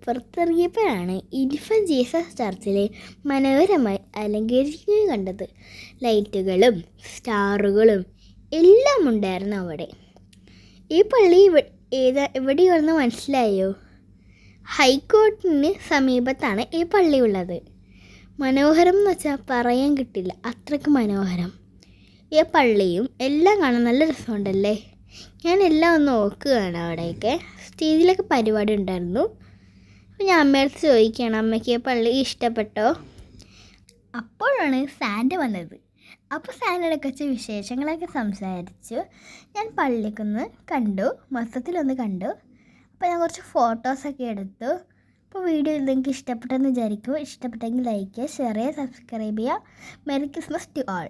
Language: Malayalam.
പുറത്തിറങ്ങിയപ്പോഴാണ് ഇൻഫന്റ് ജീസസ് ചർച്ചിലെ മനോഹരമായി അലങ്കരിക്കുന്നത് കണ്ടത്. ലൈറ്റുകളും സ്റ്റാറുകളും എല്ലാം ഉണ്ടായിരുന്നു അവിടെ. ഈ പള്ളി എവിടെയാണെന്ന് മനസ്സിലായോ? ഹൈക്കോർട്ടിന് സമീപത്താണ് ഈ പള്ളി ഉള്ളത്. മനോഹരം എന്ന് വെച്ചാൽ പറയാൻ കിട്ടില്ല, അത്രയ്ക്ക് മനോഹരം. ഈ പള്ളിയും എല്ലാം കാണാൻ നല്ല രസമുണ്ടല്ലേ. ഞാൻ എല്ലാം ഒന്ന് നോക്കുകയാണ്. അവിടെയൊക്കെ സ്റ്റേജിലൊക്കെ പരിപാടി ഉണ്ടായിരുന്നു. അപ്പോൾ ഞാൻ അമ്മയടുത്ത് ചോദിക്കുകയാണ്, അമ്മയ്ക്ക് പള്ളി ഇഷ്ടപ്പെട്ടോ? അപ്പോഴാണ് സാൻഡ വന്നത്. അപ്പോൾ സാൻഡയുടെ കുറച്ച് വിശേഷങ്ങളൊക്കെ സംസാരിച്ചു. ഞാൻ പള്ളിക്കൊന്ന് കണ്ടു, മൊത്തത്തിലൊന്ന് കണ്ടു. അപ്പോൾ ഞാൻ കുറച്ച് ഫോട്ടോസൊക്കെ എടുത്തു. അപ്പോൾ വീഡിയോ നിങ്ങൾക്ക് ഇഷ്ടപ്പെട്ടെന്ന് വിചാരിക്കും. ഇഷ്ടപ്പെട്ടെങ്കിൽ ലൈക്ക് ചെയ്യുക, ഷെയർ ചെയ്യുക, സബ്സ്ക്രൈബ് ചെയ്യുക. Merry Christmas to all.